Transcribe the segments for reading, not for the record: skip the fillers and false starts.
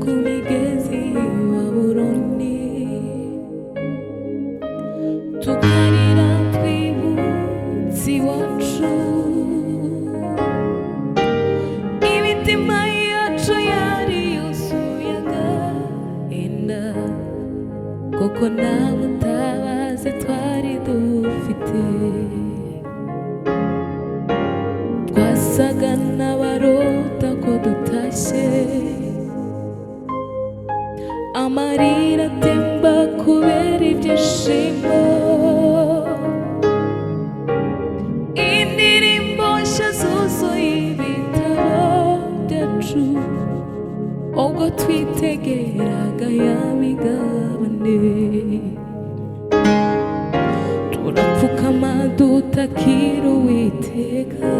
ku migezi wa Buroni, tukarira twibutse iwacu, imitima yacu yari yuzuye agahinda, kuko nta mutabazi twari dufite. Twasaga n'abarota ko dutashye, amarira atemba kubera ibyishimo, indirimbo nshya zuzuye ibitabo byacu, ubwo twitegeraga ya migabane. Turapfukama dutakira Uwiteka,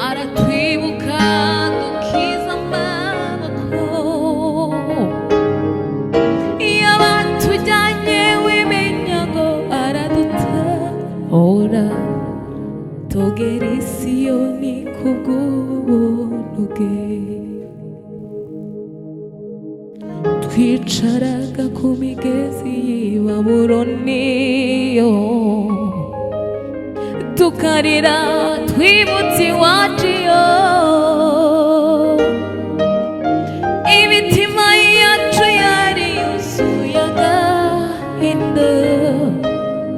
aratwibuka dukiza amaboko. Iyo abatujyanye w'iminyago aradutahura, tugera i Siyoni kubw'ubuntu bwe. Twicaraga ku migezi y'i Babuloni, tukarira twibutse iwacu, imitima yacu yari yuzuye agahinda,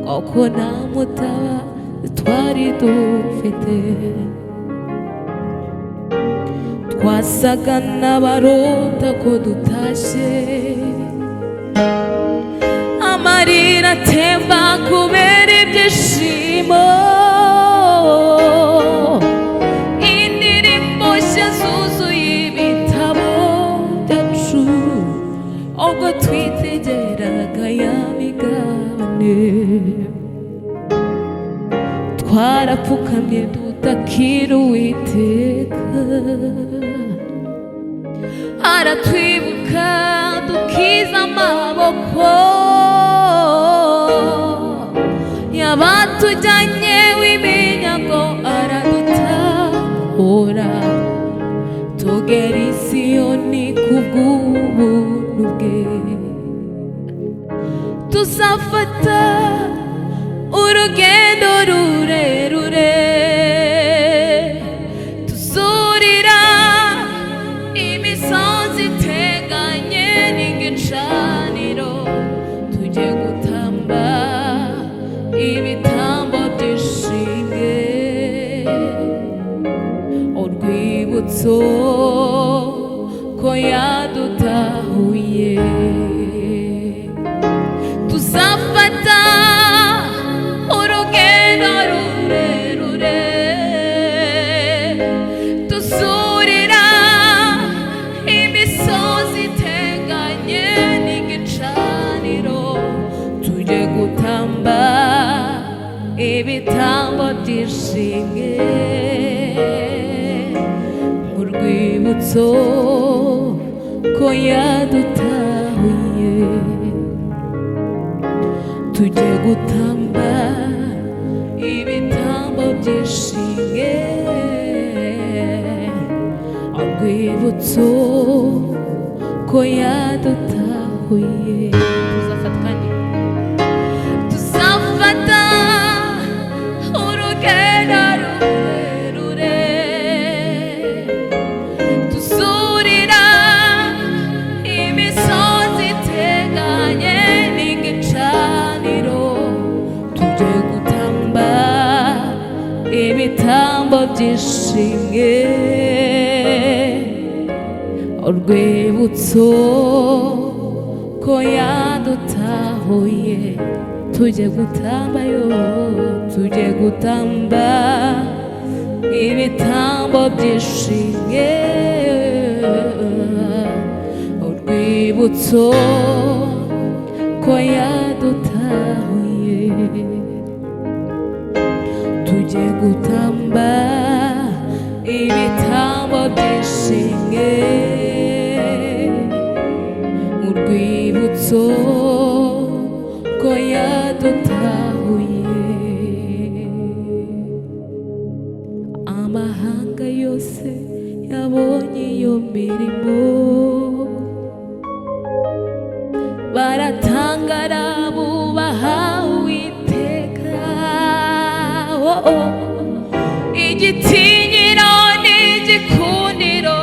kuko nta mutabazi twari dufite. Twasaga n'abarota ko dutashye, amarira atemba kubera ibyishimo, indirimbo nshya zuzuye ibitabo byacu, ubwo twitegeraga ya migabane. Twarapfukamye dutakira Uwiteka, aratwibuka dukiza amaboko. Yabatujyanye w'iminyago aradutahura, tugera i Siyoni kubw'ubuntu bwe. Tuzafata urugendo rurerure, tuzurira imisozi iteganye n'igicaniro, tujye gutamba ibitambo by'ishimwe, urwibutso ko yadutahuye. Tuzafata urugendo rurerure, tuzurira imisozi iteganye n'igicaniro, tujye gutamba ibitambo by'ishimwe, urwibutso ko yadutahuye. Tujye gutamba ibitambo by'ishimwe, urwibutso ko yadutahuye. Tuzafata urugendo rurerure, tuzurira imisozi iteganye n'igicaniro, tujye gutamba ibitambo by'ishimwe, urwibutso ko yadutahuye. Tujye gutambayo, tujye gutamba ibitambo by'ishimwe, urwibutso ko yadutahuye. Tujye gutamba ibitambo by'ishimwe, urwibutso ko yadutahuye. amahanga yose yabonye iyo baratangara bubaha Uwiteka. Igitinyiro n'igikundiro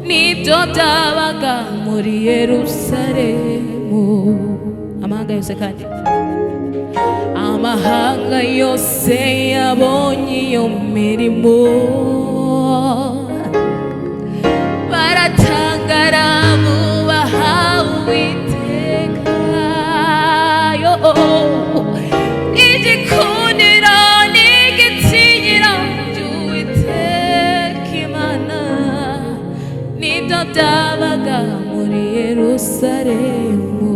nibyo byabaga muri Yerusalemu. Amahanga yose kandi amahanga yose yabonye iyo mirimo, baratangara bubaha Uwiteka. Igikundiro n'igitinyiro by'Uwiteka Imana nibyo byabaga muri Yerusalemu.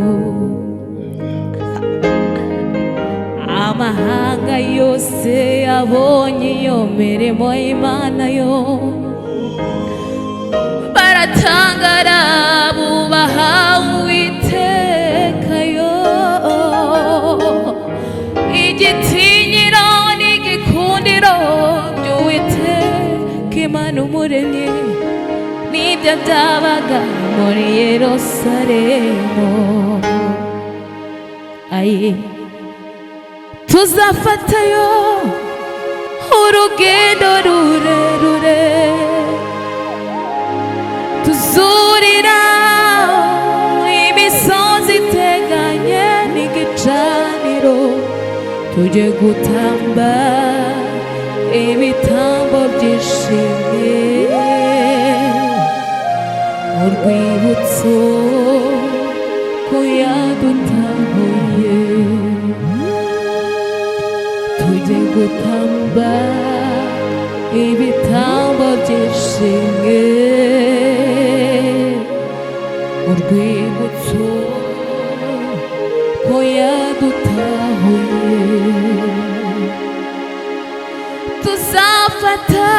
Amahanga yose yabonye iyo mirimo y'Imana yo, baratangara bubaha Uwiteka yo. Igitinyiro n'igikundiro by'Uwiteka Imana Umuremyi nibyo byabaga muri Yerusalemu. Aye, tuzafatayo urugendo rurerure, tuzurira imisozi iteganye n'igicaniro, tujye gutamba ibitambo by'ishimwe, urwibutso ko yadutahuye. Tujye gutamba ibitambo by'ishimwe, urwibutso ko yadutahuye. Tuzafata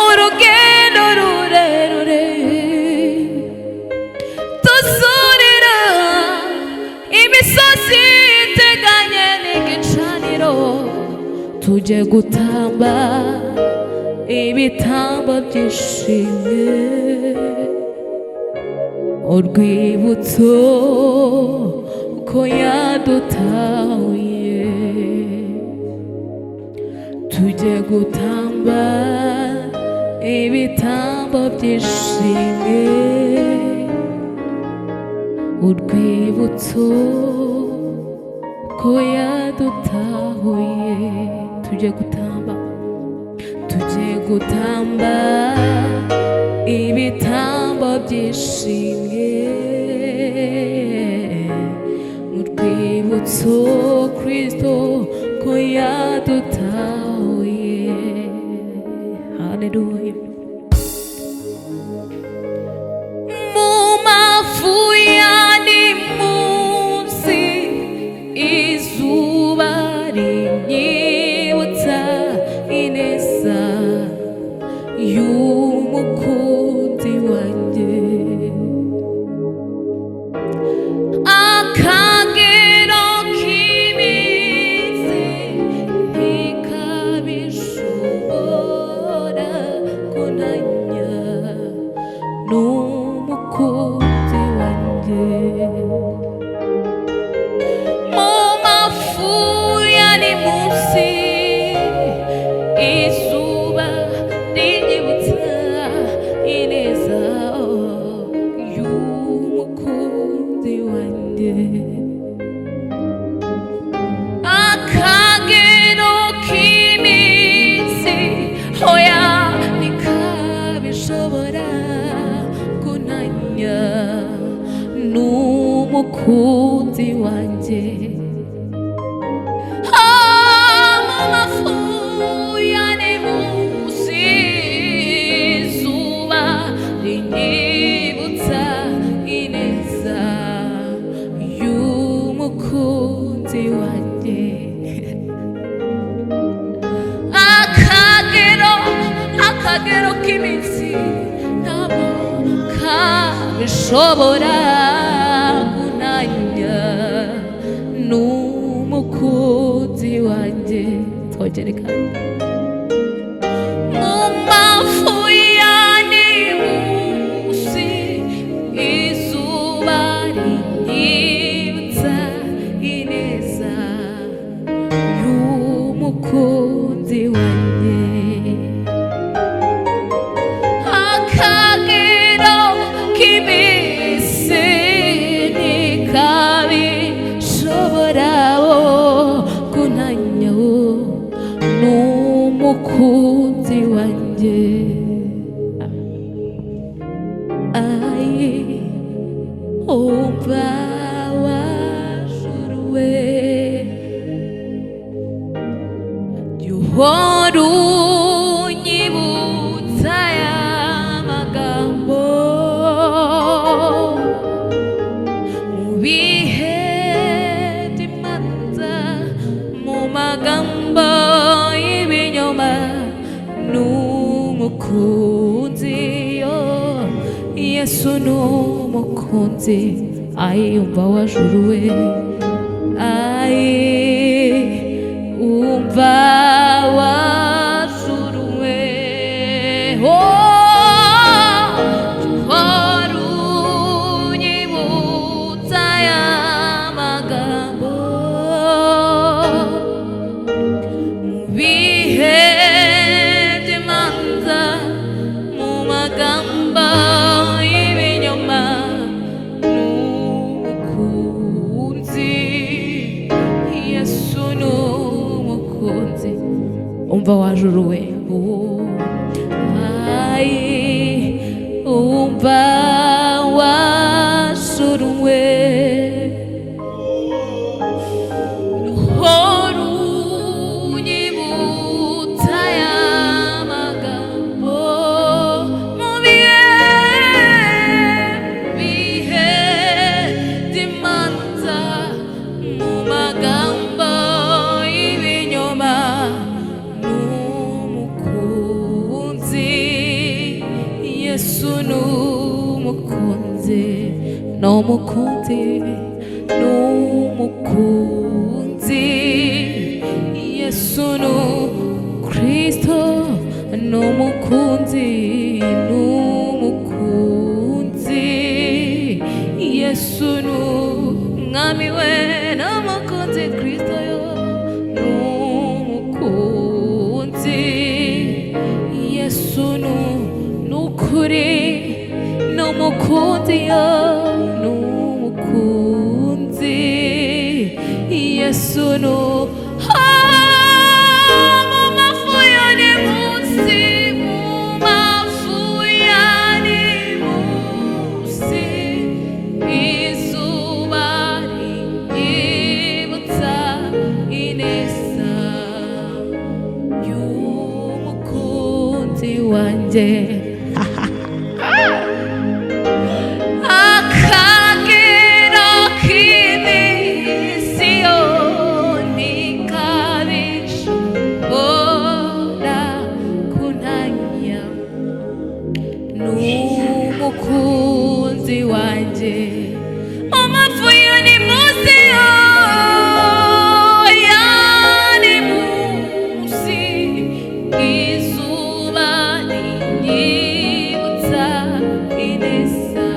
urugendo rurerure, tuzurira imisozi iteganye n'igicaniro, tujye gutamba ibitambo by'ishimwe, urwibutso ko yadutahuye. Tujye gutamba ibitambo by'ishimwe, urwibutso ko yadutahuye. Tujye gutamba, tujye gutamba ibitambo by'ishimwe, urwibutso Kristo ko yadutahuye. Hallelujah. Mu mafu y'andi munsi izuba rinyibutsa ineza y'umukunzi wanjye, akagero k'iminsi ntikabishobora kunanya n'umukunzi wanjye. Mu mafu y'andi munsi izuba rinyibutsa ineza y'umukunzi wanjye, akagero k'iminsi hoya ntikabishobora kunanya n'umukunzi wanjye. Mu mafu y'andi munsi izuba rinyibutsa ineza y'umukunzi wanjye, akagero k'iminsi ntabwo kabishobora kunanya n'umukunzi wanjye. Twogerekana mu mafu y'andi munsi wanjye. Ayi umva wajuruwe, jya uhora unyibutsa aya magambo mu bihe by'imanza, mu magambo y'ibinyoma n'umukunzi. Yesu n'umukunzi, ayi umva wajuruwe, ayi umva wajuruwe. Uhora unyibutsa aya magambo mu bihe by'imanza, mu magambo y'ibinyoma n'umukunzi. Yesu n'umukunzi, umva wajuruwe. Ayi umva wajuruwe, uhora unyibutsa aya magambo mu bihe by'imanza, mu magambo y'ibinyoma n'umukunzi. Yesu n'umukunzi, n'umukunzi, n'umukunzi. Yesu n'Kristo, n'umukunzi, n'umukunzi. Yesu n'Umwami we, n'umukunzi. Kristo yo n'umukunzi. Yesu n'ukuri, n'umukunzi yo n'umukunzi. Yesu mu mafu ya ni munsi, mu mafu ya ni munsi, izuba rinyibutsa ineza y'umukunzi wanjye. Akagera k'iminsi yose kabishobora kuntanya n'umukunzi wanjye. Mu mafu ya ni munsi, ya ni munsi, izuba rinyibutsa ineza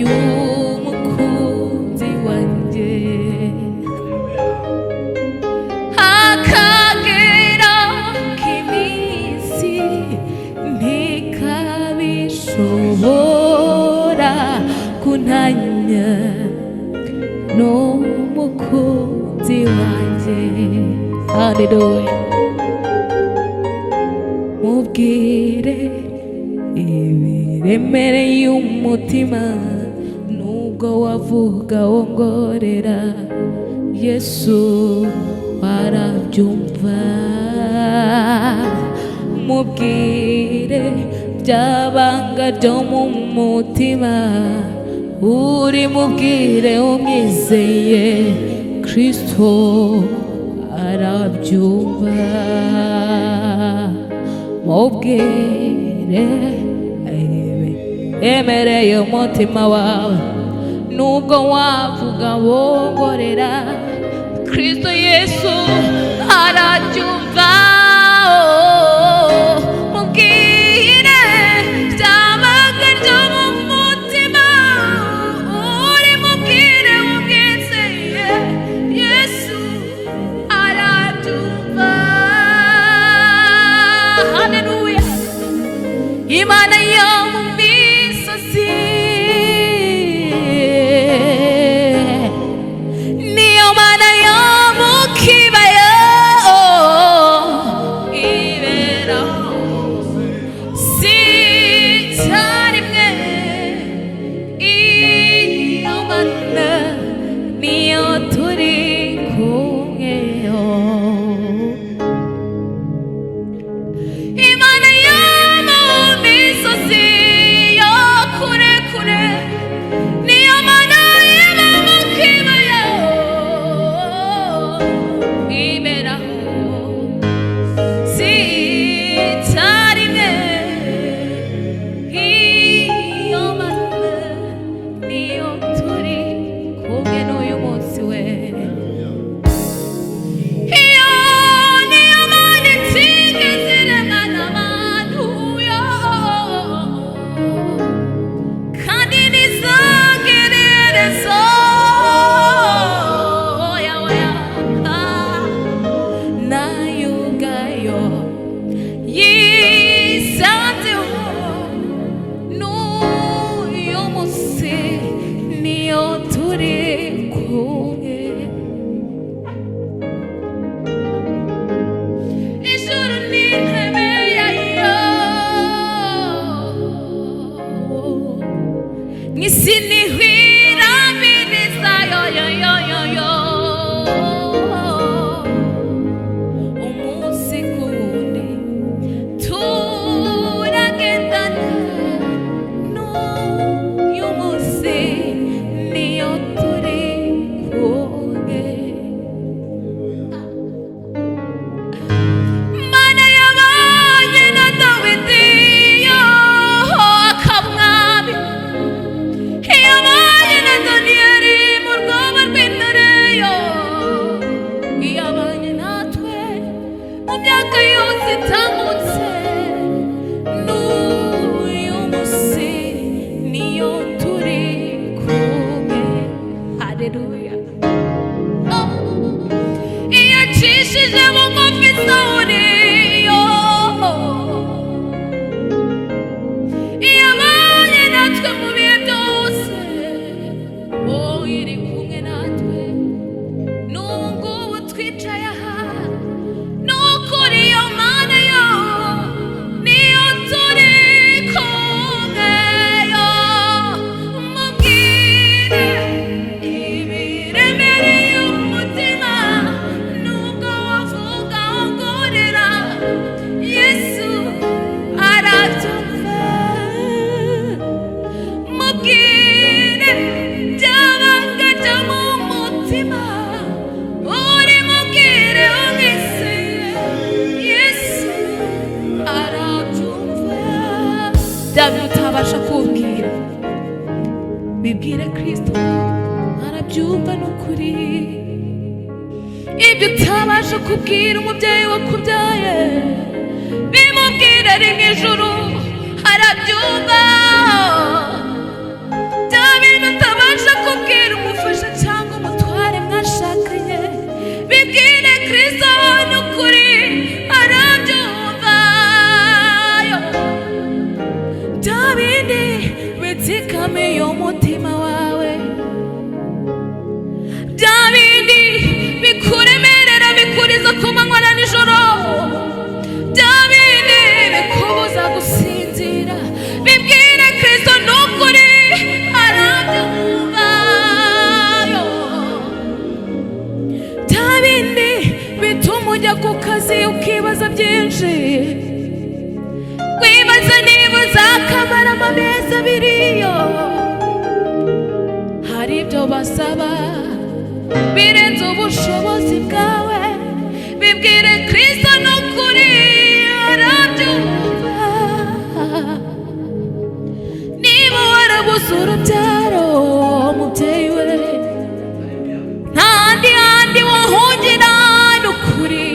y'umukunzi wanjye. Akagera k'iminsi ntikabishobora kuntanya n'umukunzi wanjye. Haleluya. Mubwire ibiremereye umutima, nubwo wavuga wongorera, Yesu warabyumva. Mubwire byabanga ryo mu mutima, uri mubwire umwizeye, Kristo arabyumva. Mubwire emereye umutima wawe, nubwo wavuga wongorera, Kristo Yesu arabyumva. Mubwire byabanga ryo mu mutima, uri mubwire umwizeye, Yesu arabyumva. Haleluya. Imana yo mu misozi, niyo Mana yo mu kibaya, ibera itarimwe iyo mana niyo turi kumweyo. Imana yo mu misozi yo kure kure niyo mana iba mu kibaya iberaho. Si itarimwe iyo mana niyo turi kumwe n'uyu munsi we. Iyo niyo mana itigeze irengana abantu yo, kandi ntizongere iherezo. Oya oya nayo ubwayo yisanzeho n'uyu munsi niyo turi kumwe. Ijuru ni intebe yayo, n'isi niho irambiriza yo yo yo yo yo. Umunsi ku wundi turagendana n'uyu munsi niyo turi kumwe. Mana yabanye na Dawidi yo akamwami, yabanye na Daniyeli mu rwobo rw'intare yo, yabanye natwe mu myaka yose itambutse n'uyu munsi niyo turi kumwe. Haleluya. Iyo acishije bugufi Sawuli yo, yabanye natwe mu bihe byose, iri kumwe natwe n'ubu ngubu twicaye aha. N'ukuri iyo mana yo niyo turi kumwe yo. Mubwire ibiremereye umutima, nubwo wavuga wongorera, Yesu arabyumva. Mubwire byabanga byo mu mutima, uri mubwire umwizeye, Yesu arabyumva. Bya bintu utabasha kubwira bibwire Kristo, arabyumva n'ukuri. Ibyo utabasha kubwira umubyeyi wakubyaye, bimubwire ari mu ijuru, arabyumva. Bya bintu utabasha kubwira umufasha cyangwa umutware mwashakanye, bibwire Kristo n'ukuri, arabyumva yo. Bya bindi bitsikamiye umutima wawe, bya bindi bikuremerera bikuriza ku manywa na nijoro, bya bindi bikubuza gusinzira, bibwire Kristo n'ukuri, arabyumva yo. Bya bindi bituma ujya ku kazi ukibaza byinshi, wibaza niba uzakamara amezi abiri yo, hari ibyo basaba birenze ubushobozi bwawe, bibwire Kristo n'ukuri, arabyumva. Niba warabuze urubyaro mubyeyi we, nta handi wahungira n'ukuri.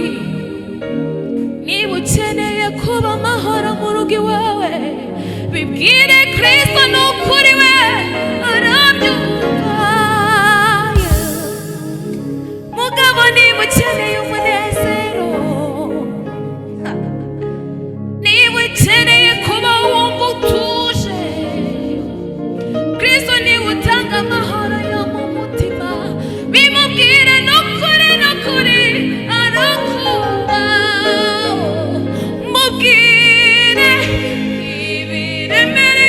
Niba ukeneye kuba amahoro mu rugo iwawe, bibwire Kristo n'ukuri we, arabyumva. Mugabo niba ukeneye umunezero, niba ukeneye kuba wumva utuje, Kristo niwe utanga amahoro yo mu mutima, bimubwire n'ukuri n'ukuri, arakumva. Mubwire ibiremereye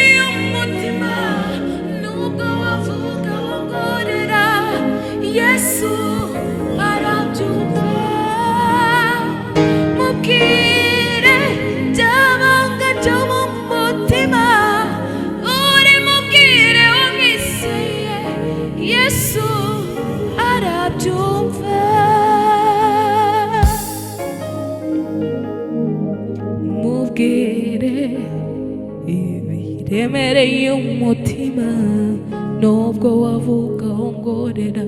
iremereye umutima nubwo wavuga wongorera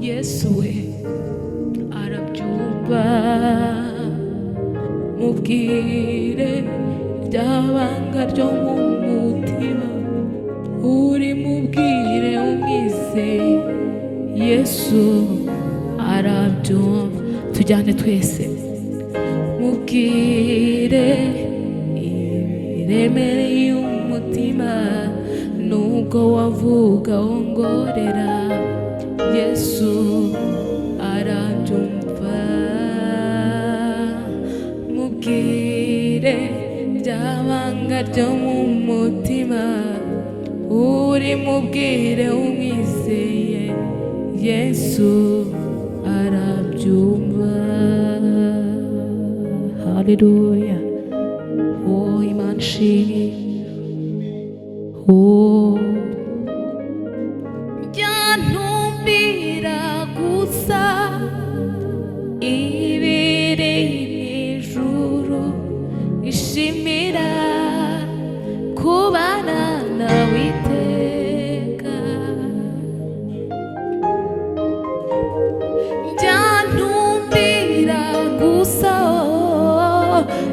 Yesu we arabyumva mubwire ryabanga ryo mu mutima uri mubwire umwizeye Yesu arabyumva tujyane twese mubwire iremereye umutima nubwo wavuga wongorera Yesu arabyumva mubwire ryabanga ryo mu mutima uri mubwire umwizeye Yesu arabyumva. Haleluya. Oh Imana ishimwe. Oh byantumbira gusa ibiri mw'ijuru ishimira kubana nawe iteka byantumbira gusa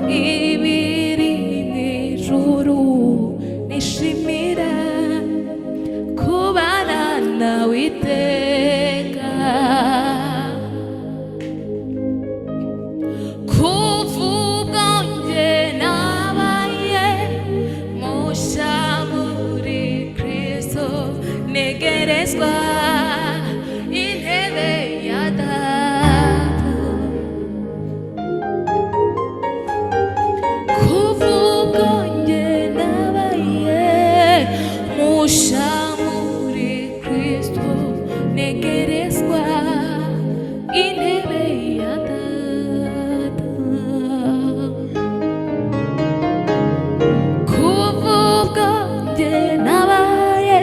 ibiri mw'ijuru nishimira kubana nawe iteka kuvuga nge nabaye mushya muri Kristo negerezwa intebe ya Data kuvuga nge nabaye mushya muri Kristo negerezwa intebe ya Data kuvuga nge nabaye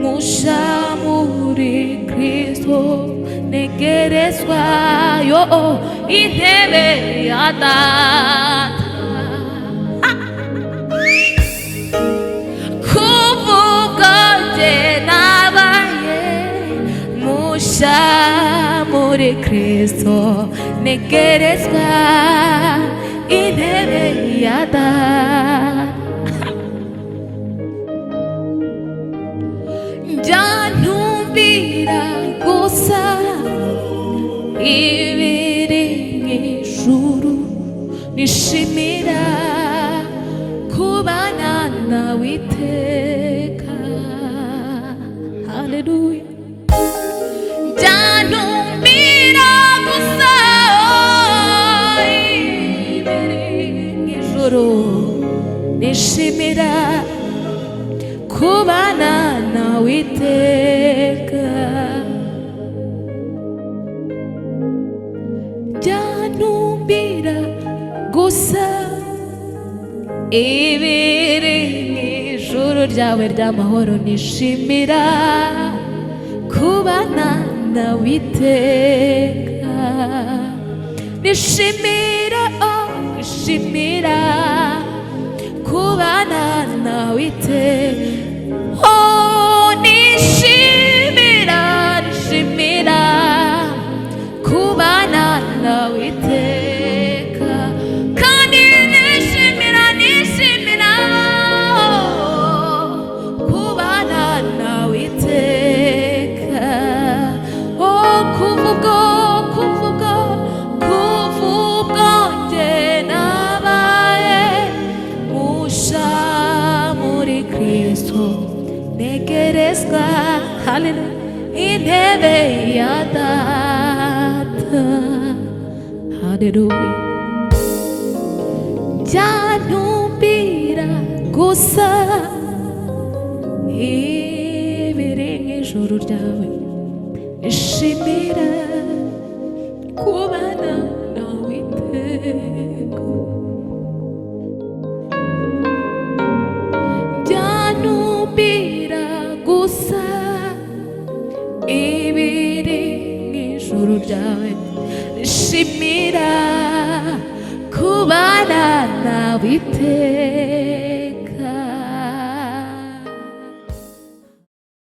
mushya muri Kristo negerezwa yo intebe ya Data kuvuga nge nabaye mushya muri Kristo negerezwa intebe ya Data byantumbira gusa ibiri mw'ijuru nishimira kubana nawe iteka. Haleluya. byantumbira gusa ibiri mw'ijuru nishimira kubana nawe iteka byantumbira gusa ibiri mw'ijuru ryawe ry'amahoro nishimira kubana nawe iteka nishimira nishimira kubana nawe iteka nishimira nishimira kubana nawe iteka kandi nishimira nishimira kubana nawe iteka kuvuga nge nabaye mushya muri Kristo negerezwa haleluya intebe ya Data. Haleluya. byantumbira gusa ibiri mw'ijuru ryawe nishimira kubana nawe iteka byantumbira gusa ibiri mw'ijuru ryawe nishimira kubana nawe iteka